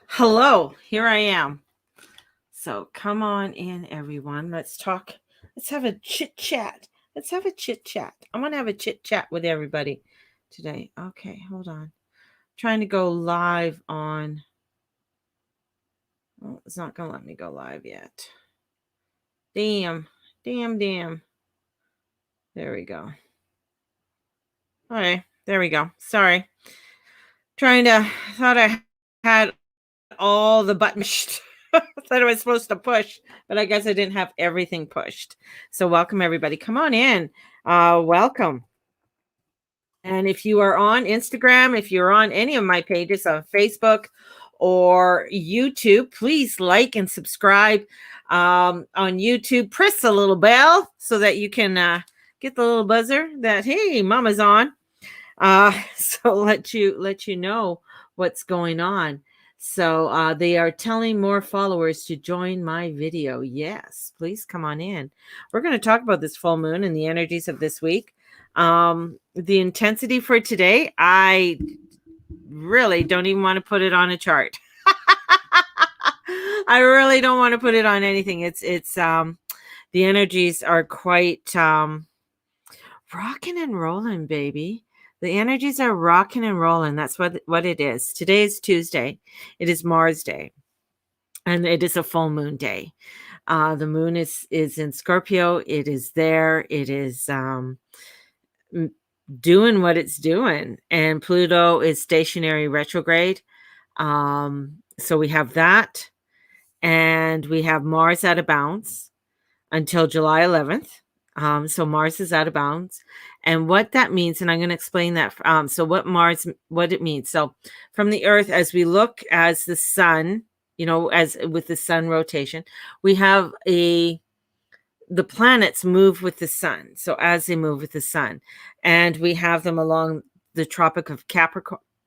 Hello, here I am. So come on in, everyone. Let's talk. Let's have a chit chat. Let's have a chit chat. I want to have a chit chat with everybody today. Okay, hold on. Trying to go live on. Well, it's not going to let me go live yet. Damn. Damn. There we go. All right, there we go. Sorry. Thought I had all the buttons that I was supposed to push, but I guess I didn't have everything pushed. So welcome everybody. Come on in. Welcome. And if you are on Instagram, if you're on any of my pages on Facebook or YouTube, please like and subscribe on YouTube. Press the little bell so that you can get the little buzzer that, hey, Mama's on. So let you know what's going on. So they are telling more followers to join my video. Yes, please come on in. We're going to talk about this full moon and the energies of this week. The intensity for today, I really don't even want to put it on a chart. I really don't want to put it on anything. It's the energies are quite rocking and rolling, baby. The energies are rocking and rolling. That's what it is. Today is Tuesday. It is Mars Day. And it is a full moon day. The moon is in Scorpio. It is there. It is doing what it's doing. And Pluto is stationary retrograde. So we have that. And we have Mars out of bounds until July 11th. So Mars is out of bounds. And what that means, and I'm going to explain that. So what it means. So from the Earth, as we look as the sun, as with the sun rotation, we have the planets move with the sun. So as they move with the sun, and we have them along the Tropic of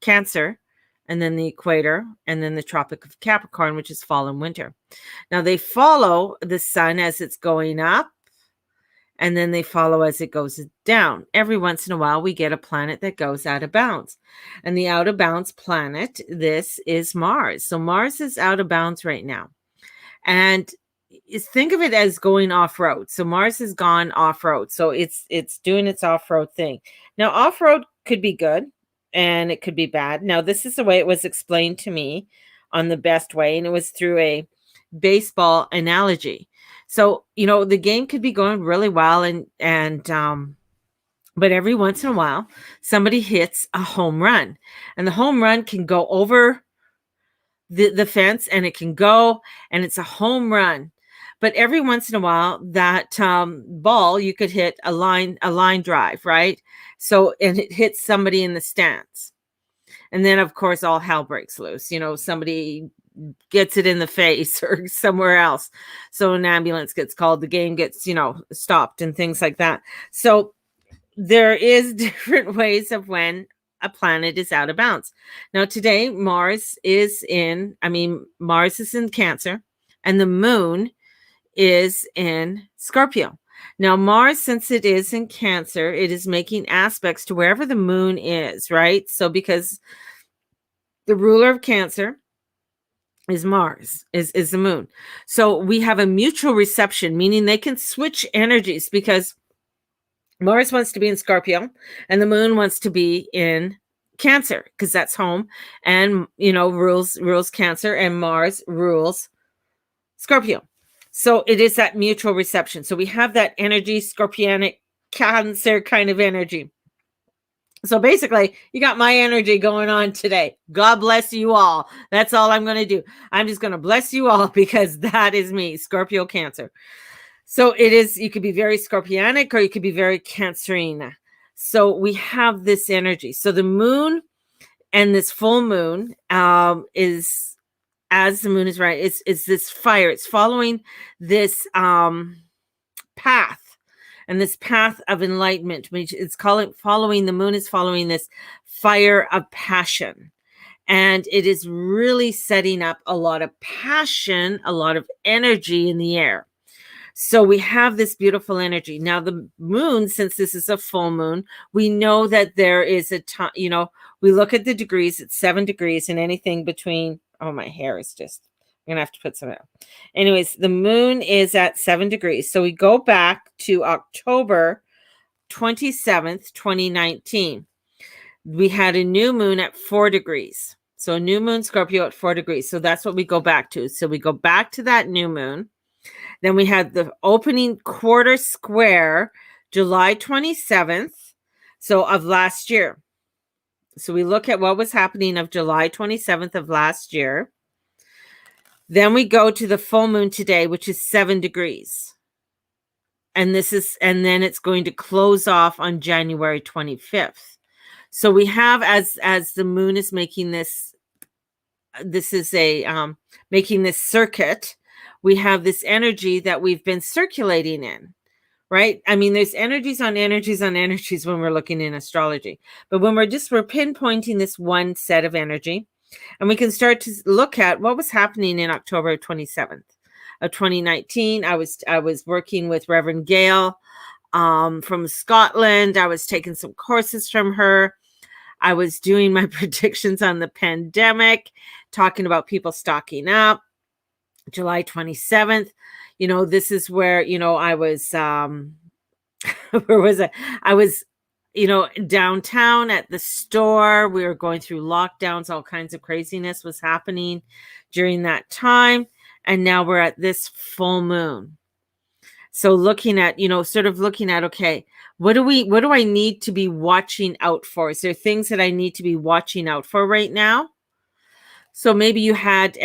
Cancer, and then the equator, and then the Tropic of Capricorn, which is fall and winter. Now they follow the sun as it's going up, and then they follow as it goes down. Every once in a while, we get a planet that goes out of bounds. And the out of bounds planet, this is Mars. So Mars is out of bounds right now. And think of it as going off-road. So Mars has gone off-road. So it's doing its off-road thing. Now, off-road could be good and it could be bad. Now, this is the way it was explained to me on the best way. And it was through a baseball analogy. So, the game could be going really well but every once in a while, somebody hits a home run, and the home run can go over the fence, and it can go, and it's a home run. But every once in a while, that ball, you could hit a line drive, right? So, and it hits somebody in the stands. And then, of course, all hell breaks loose. Somebody gets it in the face or somewhere else. So an ambulance gets called, the game gets, stopped and things like that. So there is different ways of when a planet is out of bounds. Now today, Mars is in Cancer, and the moon is in Scorpio. Now Mars, since it is in Cancer, it is making aspects to wherever the moon is, right? So because the ruler of Cancer is Mars, is the moon. So we have a mutual reception, meaning they can switch energies because Mars wants to be in Scorpio and the moon wants to be in Cancer because that's home and, rules Cancer, and Mars rules Scorpio. So it is that mutual reception. So we have that energy, Scorpionic Cancer kind of energy. So basically, you got my energy going on today. God bless you all. That's all I'm going to do. I'm just going to bless you all because that is me, Scorpio Cancer. So it is, you could be very Scorpionic or you could be very Cancerian. So we have this energy. So the moon and this full moon is, as the moon is right, it's this fire. It's following this path. And this path of enlightenment, which is following, the moon is following this fire of passion. And it is really setting up a lot of passion, a lot of energy in the air. So we have this beautiful energy. Now the moon, since this is a full moon, we know that there is a time, we look at the degrees, it's 7 degrees, and anything between Oh, my hair is just, I'm going to have to put some out. Anyways, the moon is at 7 degrees. So we go back to October 27th, 2019. We had a new moon at 4 degrees. So a new moon Scorpio at 4 degrees. So that's what we go back to. So we go back to that new moon. Then we had the opening quarter square, July 27th, so of last year. So we look at what was happening of July 27th of last year. Then we go to the full moon today, which is 7 degrees. And then it's going to close off on January 25th. So we have, as the moon is making this is making this circuit, we have this energy that we've been circulating in, right? I mean, there's energies on energies on energies when we're looking in astrology, but when we're pinpointing this one set of energy, and we can start to look at what was happening in October 27th of 2019. I was working with Reverend Gail from Scotland. I was taking some courses from her. I was doing my predictions on the pandemic, talking about people stocking up. July 27th, this is where, I was, where was I? I was, downtown at the store. We were going through lockdowns. All kinds of craziness was happening during that time. And now we're at this full moon. So looking at, okay, what do I need to be watching out for? Is there things that I need to be watching out for right now? So maybe you had,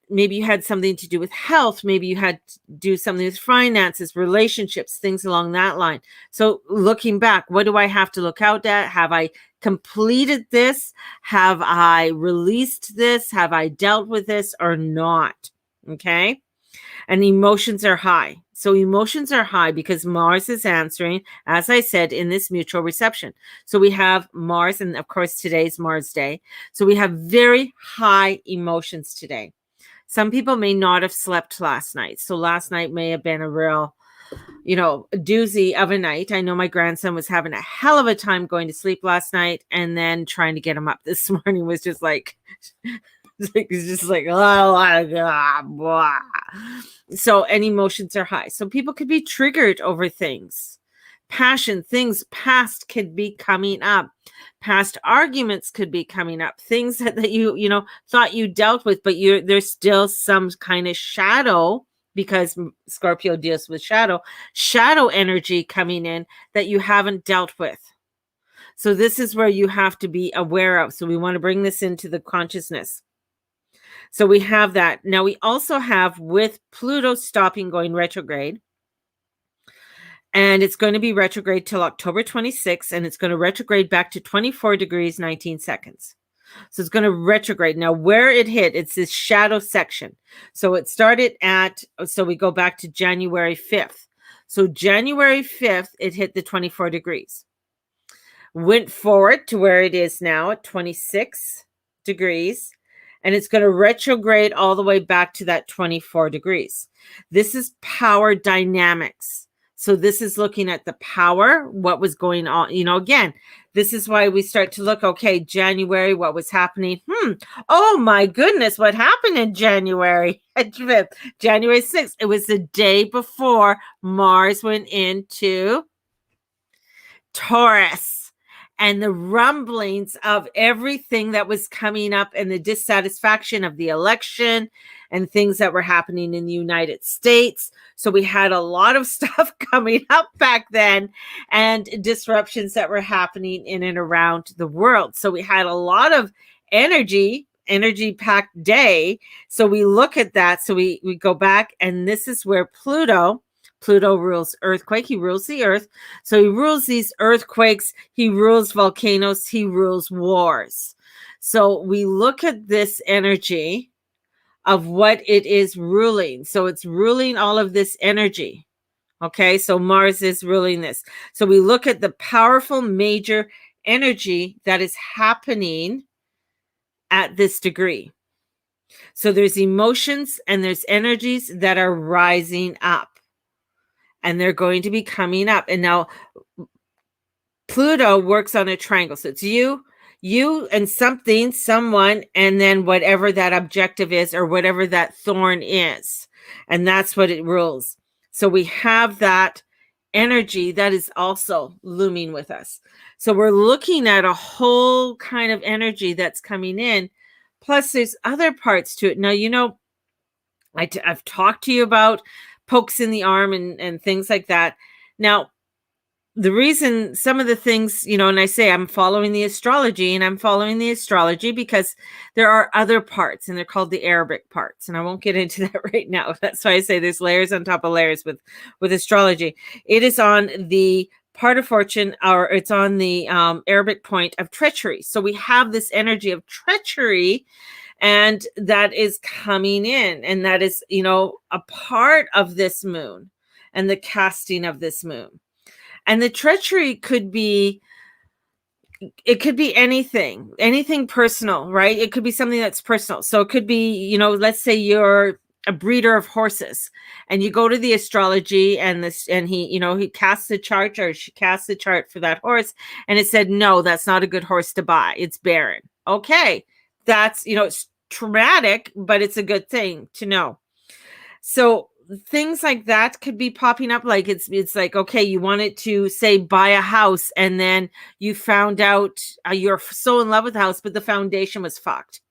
maybe you had something to do with health. Maybe you had to do something with finances, relationships, things along that line. So looking back, what do I have to look out at? Have I completed this? Have I released this? Have I dealt with this or not? Okay. And emotions are high. So emotions are high because Mars is answering, as I said, in this mutual reception. So we have Mars, and of course, today's Mars Day. So we have very high emotions today. Some people may not have slept last night. So last night may have been a real, doozy of a night. I know my grandson was having a hell of a time going to sleep last night, and then trying to get him up this morning was just like, it's just like, oh my God, blah. So, and emotions are high. So people could be triggered over things. Passion, things past could be coming up. Past arguments could be coming up. Things that you thought you dealt with, but there's still some kind of shadow, because Scorpio deals with shadow energy coming in that you haven't dealt with. So this is where you have to be aware of. So we want to bring this into the consciousness. So we have that. Now we also have, with Pluto stopping going retrograde, and it's going to be retrograde till October 26th, and it's going to retrograde back to 24 degrees, 19 seconds. So it's going to retrograde. Now where it hit, it's this shadow section. So it started so we go back to January 5th. So January 5th, it hit the 24 degrees. Went forward to where it is now at 26 degrees. And it's going to retrograde all the way back to that 24 degrees. This is power dynamics. So this is looking at the power, what was going on. Again, this is why we start to look, okay, January, what was happening? Oh my goodness, what happened in January? January 6th. It was the day before Mars went into Taurus. And the rumblings of everything that was coming up, and the dissatisfaction of the election and things that were happening in the United States. So we had a lot of stuff coming up back then, and disruptions that were happening in and around the world. So we had a lot of energy packed day. So we look at that. So we go back, and this is where Pluto rules earthquake. He rules the earth. So he rules these earthquakes. He rules volcanoes. He rules wars. So we look at this energy of what it is ruling. So it's ruling all of this energy. Okay. So Mars is ruling this. So we look at the powerful major energy that is happening at this degree. So there's emotions and there's energies that are rising up. And they're going to be coming up. And now Pluto works on a triangle. So it's you, You and something, someone, and then whatever that objective is or whatever that thorn is. And that's what it rules. So we have that energy that is also looming with us. So we're looking at a whole kind of energy that's coming in. Plus, there's other parts to it. Now, I've talked to you about pokes in the arm and things like that. Now, the reason some of the things, and I say I'm following the astrology, and I'm following the astrology because there are other parts, and they're called the Arabic parts. And I won't get into that right now. That's why I say there's layers on top of layers with astrology. It is on the part of fortune, or it's on the Arabic point of treachery. So we have this energy of treachery, and that is coming in, and that is, a part of this moon and the casting of this moon. And the treachery could be anything personal, right? It could be something that's personal. So it could be, let's say you're a breeder of horses and you go to the astrology and he casts a chart, or she casts a chart for that horse, and it said, no, that's not a good horse to buy. It's barren. Okay. That's, it's traumatic, but it's a good thing to know. So things like that could be popping up. Like it's like, okay, you wanted to say buy a house, and then you found out you're so in love with the house, but the foundation was fucked.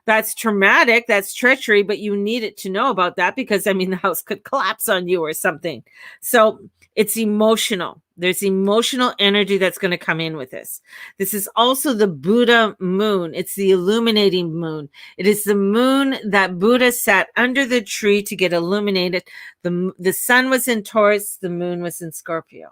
That's traumatic. That's treachery, but you needed to know about that because, the house could collapse on you or something. So it's emotional. There's emotional energy that's going to come in with this. This is also the Buddha moon. It's the illuminating moon. It is the moon that Buddha sat under the tree to get illuminated. The sun was in Taurus. The moon was in Scorpio.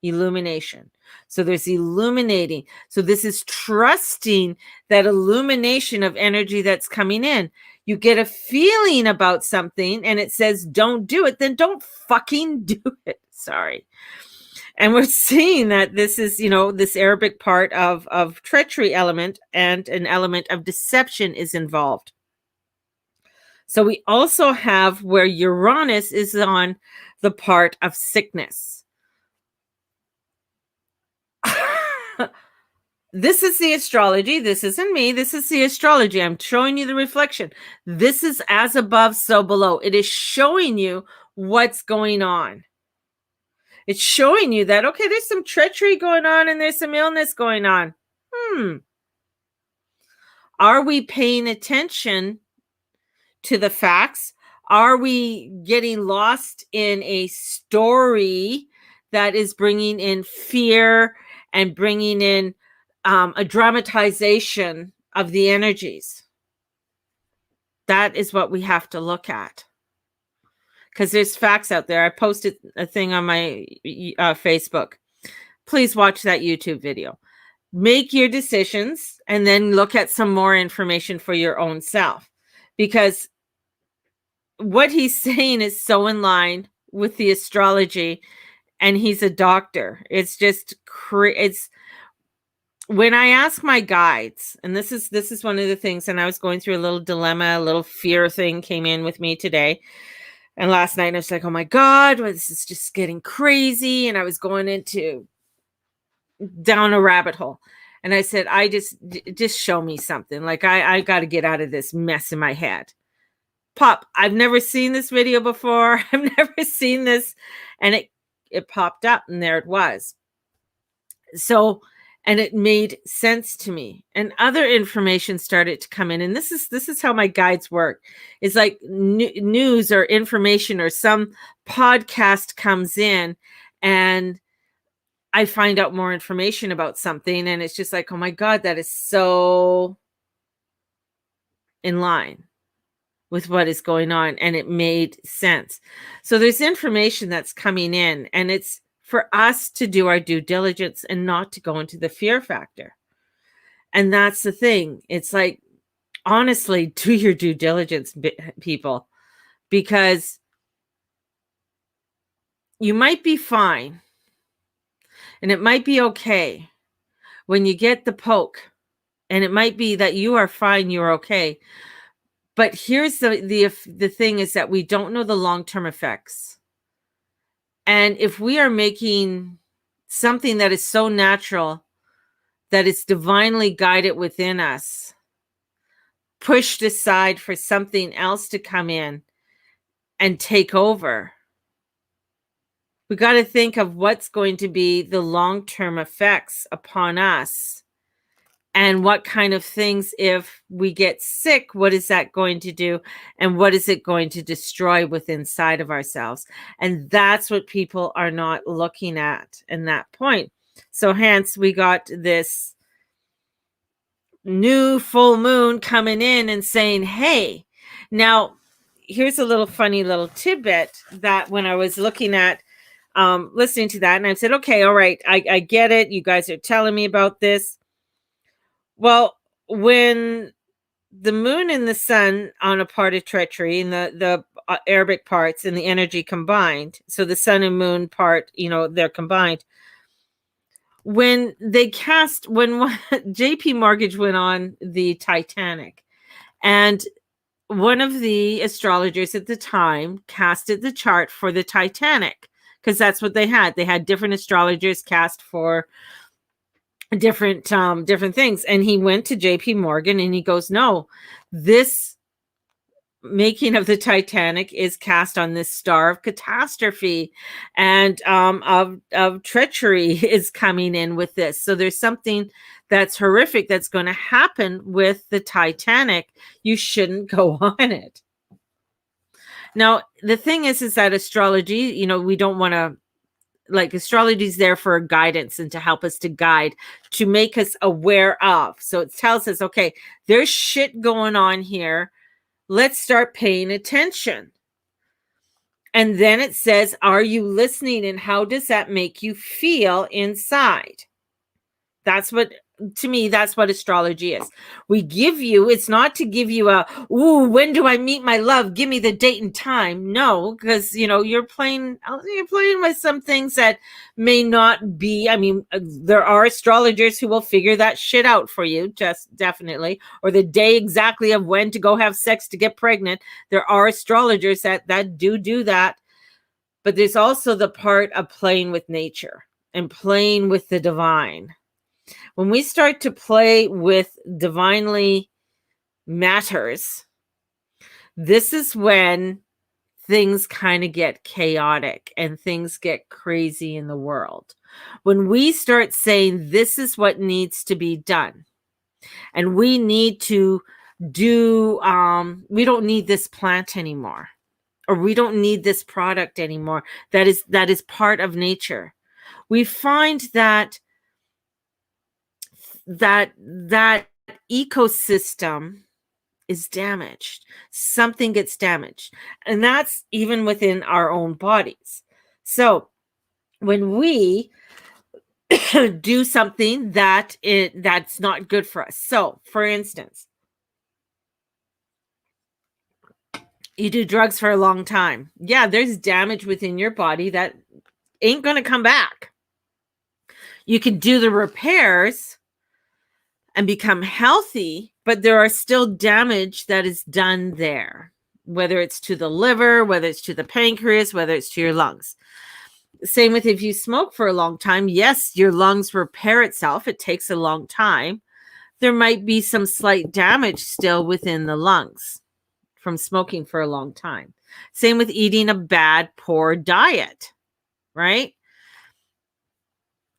Illumination. So there's illuminating. So this is trusting that illumination of energy that's coming in. You get a feeling about something and it says, don't do it, then don't fucking do it. Sorry. And we're seeing that this is, this Arabic part of treachery element, and an element of deception is involved. So we also have where Uranus is on the part of sickness. This is the astrology. This isn't me. This is the astrology. I'm showing you the reflection. This is as above, so below. It is showing you what's going on. It's showing you that, okay, there's some treachery going on and there's some illness going on. Are we paying attention to the facts? Are we getting lost in a story that is bringing in fear and bringing in a dramatization of the energies? That is what we have to look at. Because there's facts out there. I posted a thing on my Facebook. Please watch that YouTube video. Make your decisions and then look at some more information for your own self. Because what he's saying is so in line with the astrology, and he's a doctor. It's just it's when I ask my guides, and this is one of the things, and I was going through a little dilemma, a little fear thing came in with me today. And last night I was like, oh my God, this is just getting crazy. And I was going down a rabbit hole. And I said, just show me something. Like I got to get out of this mess in my head. Pop, I've never seen this video before. I've never seen this. And it popped up, and there it was. So, and it made sense to me, and other information started to come in. And this is how my guides work. It's like news or information or some podcast comes in, and I find out more information about something, and it's just like, oh my God, that is so in line with what is going on. And it made sense. So there's information that's coming in, and it's for us to do our due diligence and not to go into the fear factor. And that's the thing. It's like, honestly, do your due diligence, people, because you might be fine and it might be okay when you get the poke, and it might be that you are fine, you're okay. But here's the thing is that we don't know the long-term effects. And if we are making something that is so natural that is divinely guided within us, pushed aside for something else to come in and take over. We got to think of what's going to be the long-term effects upon us, and what kind of things, if we get sick, what is that going to do, and what is it going to destroy within inside of ourselves? And that's what people are not looking at in that point. So hence we got this new full moon coming in and saying, hey, now here's a little funny little tidbit that when I was looking at listening to that, and I said, okay, all right, I get it, you guys are telling me about this. Well, when the moon and the sun on a part of treachery, and the Arabic parts and the energy combined, so the sun and moon part, they're combined. When JP Mortgage went on the Titanic, and one of the astrologers at the time casted the chart for the Titanic, because that's what they had. They had different astrologers cast for different things. And he went to JP Morgan and he goes, no, this making of the Titanic is cast on this star of catastrophe, and of treachery is coming in with this. So there's something that's horrific that's going to happen with the Titanic. You shouldn't go on it. Now, the thing is that astrology, we don't want to, like, astrology is there for guidance and to help us, to guide, to make us aware of. So it tells us, okay, there's shit going on here. Let's start paying attention. And then it says, are you listening? And how does that make you feel inside? That's what, to me, that's what astrology is. We give you, it's not to give you when do I meet my love? Give me the date and time. No, because, you're playing with some things that may not be, there are astrologers who will figure that shit out for you, just definitely, or the day exactly of when to go have sex to get pregnant. There are astrologers that do that. But there's also the part of playing with nature and playing with the divine. When we start to play with divinely matters, this is when things kind of get chaotic and things get crazy in the world. When we start saying this is what needs to be done, and we need to do, we don't need this plant anymore, or we don't need this product anymore, that is part of nature. We find that ecosystem is damaged. Something gets damaged. And that's even within our own bodies. So when we do something that's not good for us. So, for instance, you do drugs for a long time. Yeah, there's damage within your body that ain't going to come back. You can do the repairs and become healthy, but there are still damage that is done there, whether it's to the liver, whether it's to the pancreas, whether it's to your lungs. Same with if you smoke for a long time. Yes, your lungs repair itself. It takes a long time. There might be some slight damage still within the lungs from smoking for a long time. Same with eating a bad, poor diet, right?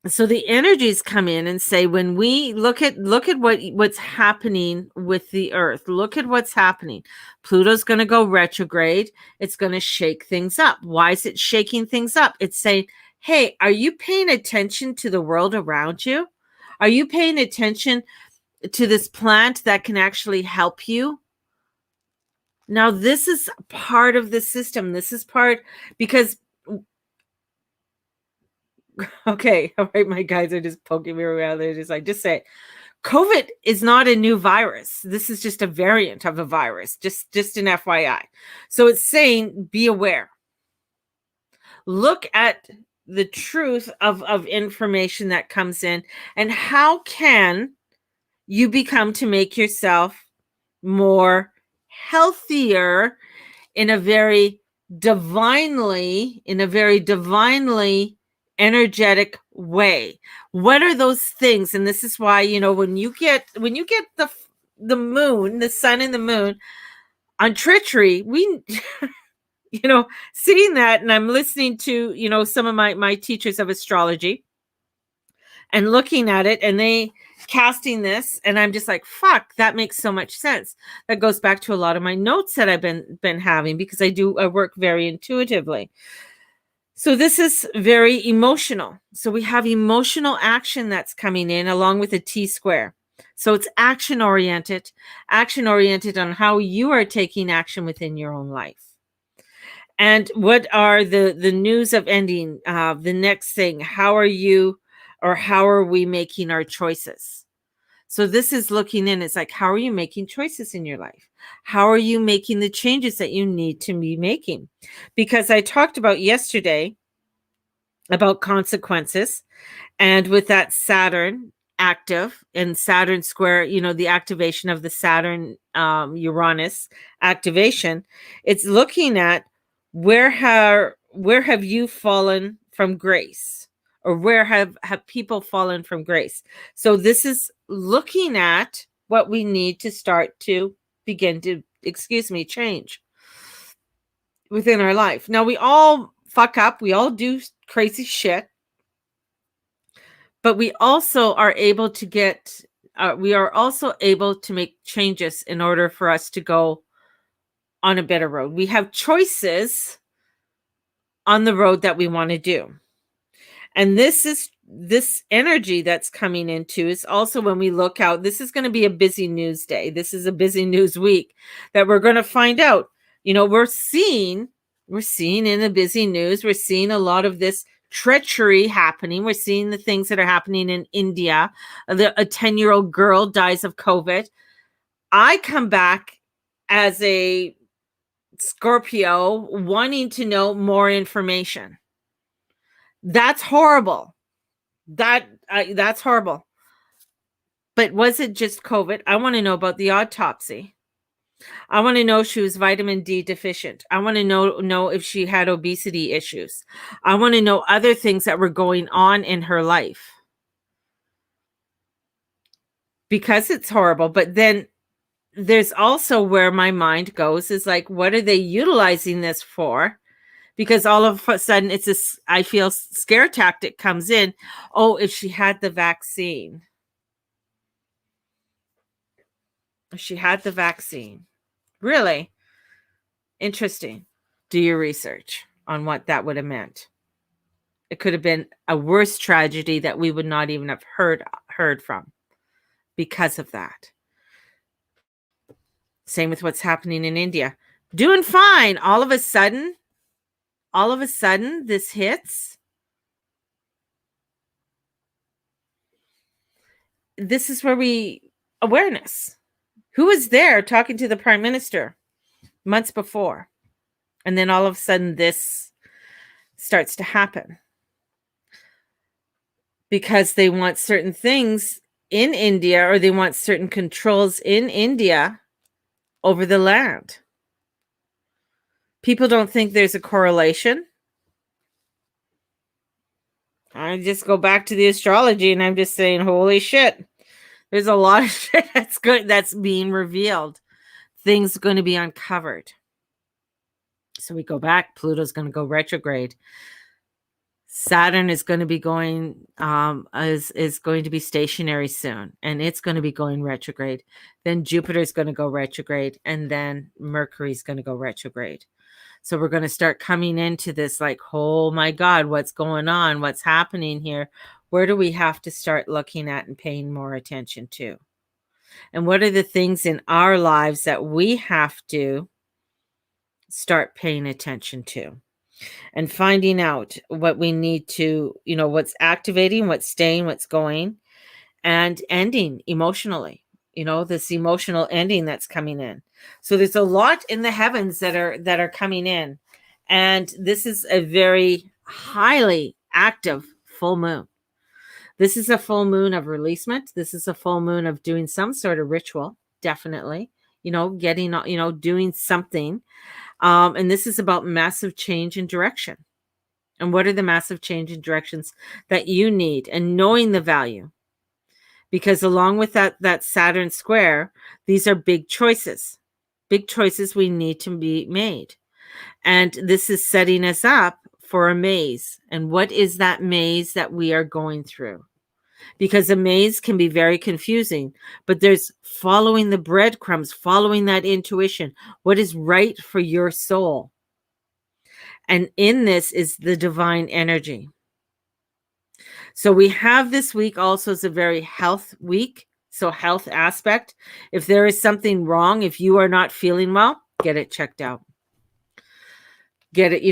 So the energies come in and say, when we look at what's happening with the earth, look at what's happening. Pluto's going to go retrograde. It's going to shake things up. Why is it shaking things up? It's saying, hey, are you paying attention to the world around you? Are you paying attention to this plant that can actually help you? Now, this is part of the system. This is part, because okay, all right, my guys are just poking me around. They're just like, just say it. COVID is not a new virus. This is just a variant of a virus, just an FYI. So it's saying, be aware. Look at the truth of information that comes in, and how can you become to make yourself more healthier in a very divinely energetic way. What are those things? And this is why, when you get the moon, the sun and the moon on treachery, we seeing that, and I'm listening to, some of my teachers of astrology and looking at it, and they casting this, and I'm just like, fuck, that makes so much sense. That goes back to a lot of my notes that I've been having, because I work very intuitively. So this is very emotional. So we have emotional action that's coming in along with a T square. So it's action oriented on how you are taking action within your own life. And what are the news of ending? The next thing, how are we making our choices? So this is looking in, it's like, how are you making choices in your life? How are you making the changes that you need to be making? Because I talked about yesterday about consequences, and with that Saturn active and Saturn square, the activation of the Saturn Uranus activation, it's looking at where have you fallen from grace, or where have people fallen from grace. So this is looking at what we need to start to begin to, change within our life. Now, we all fuck up, we all do crazy shit, but we also are able to make changes in order for us to go on a better road. We have choices on the road that we want to do. And this energy that's coming into is also, when we look out, this is going to be a busy news day. This is a busy news week that we're going to find out. We're seeing in the busy news, we're seeing a lot of this treachery happening. We're seeing the things that are happening in India. A 10-year-old girl dies of COVID. I come back as a Scorpio wanting to know more information. That's horrible. That's horrible. But was it just COVID? I want to know about the autopsy. I want to know if she was vitamin D deficient. I want to know if she had obesity issues. I want to know other things that were going on in her life. Because it's horrible. But then there's also where my mind goes, is like, what are they utilizing this for? Because all of a sudden it's this, I feel, scare tactic comes in. Oh, if she had the vaccine. If she had the vaccine. Really? Interesting. Do your research on what that would have meant. It could have been a worse tragedy that we would not even have heard from because of that. Same with what's happening in India. Doing fine. All of a sudden, this hits. This is where awareness. Who was there talking to the prime minister months before? And then all of a sudden this starts to happen. Because they want certain things in India, or they want certain controls in India over the land. People don't think there's a correlation. I just go back to the astrology and I'm just saying, holy shit. There's a lot of shit that's being revealed. Things going to be uncovered. So we go back. Pluto's going to go retrograde. Saturn is going to be going is going to be stationary soon, and it's going to be going retrograde. Then Jupiter is going to go retrograde, and then Mercury is going to go retrograde. So we're going to start coming into this like, oh my God, what's going on? What's happening here? Where do we have to start looking at and paying more attention to? And what are the things in our lives that we have to start paying attention to? And finding out what we need to, what's activating, what's staying, what's going, and ending emotionally, this emotional ending that's coming in. So there's a lot in the heavens that are coming in. And this is a very highly active full moon. This is a full moon of releasement. This is a full moon of doing some sort of ritual, definitely, getting, doing something. And this is about massive change in direction. And what are the massive change in directions that you need, and knowing the value. Because along with that Saturn square, these are big choices. Big choices we need to be made. And this is setting us up for a maze. And what is that maze that we are going through? Because a maze can be very confusing, but there's following the breadcrumbs, following that intuition, what is right for your soul. And in this is the divine energy. So we have this week also as a very health week. So health aspect. If there is something wrong, if you are not feeling well, get it checked out. Get it,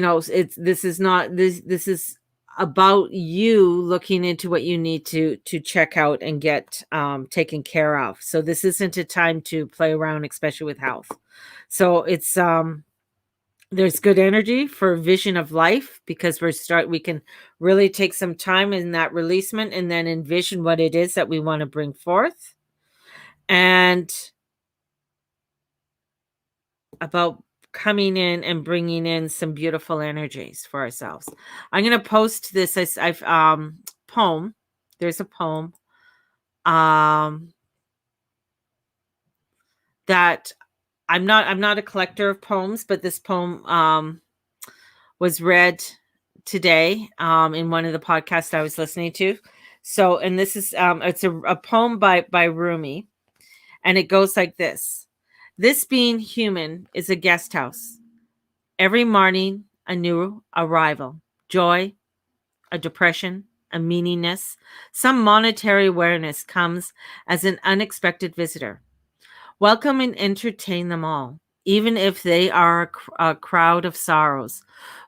this is about you looking into what you need to check out and get taken care of. So this isn't a time to play around, especially with health. So it's there's good energy for vision of life, because we can really take some time in that releasement and then envision what it is that we want to bring forth. And about coming in and bringing in some beautiful energies for ourselves. I'm going to post this I've poem. There's a poem that I'm not a collector of poems, but this poem was read today in one of the podcasts I was listening to. So, and this is it's a poem by Rumi, and it goes like this. This being human is a guest house. Every morning, a new arrival, joy, a depression, a meaningness, some monetary awareness comes as an unexpected visitor. Welcome and entertain them all, even if they are a crowd of sorrows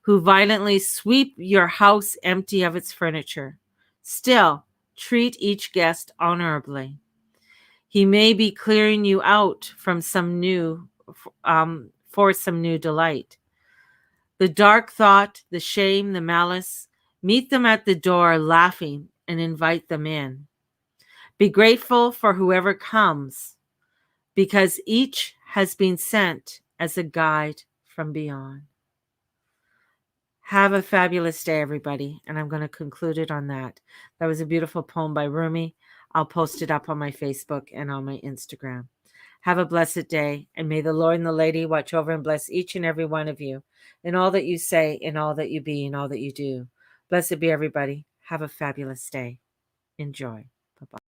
who violently sweep your house empty of its furniture. Still, treat each guest honorably. He may be clearing you out from some new, for some new delight. The dark thought, the shame, the malice, meet them at the door laughing and invite them in. Be grateful for whoever comes, because each has been sent as a guide from beyond. Have a fabulous day, everybody. And I'm going to conclude it on that. That was a beautiful poem by Rumi. I'll post it up on my Facebook and on my Instagram. Have a blessed day, and may the Lord and the Lady watch over and bless each and every one of you in all that you say, in all that you be, in all that you do. Blessed be everybody. Have a fabulous day. Enjoy. Bye-bye.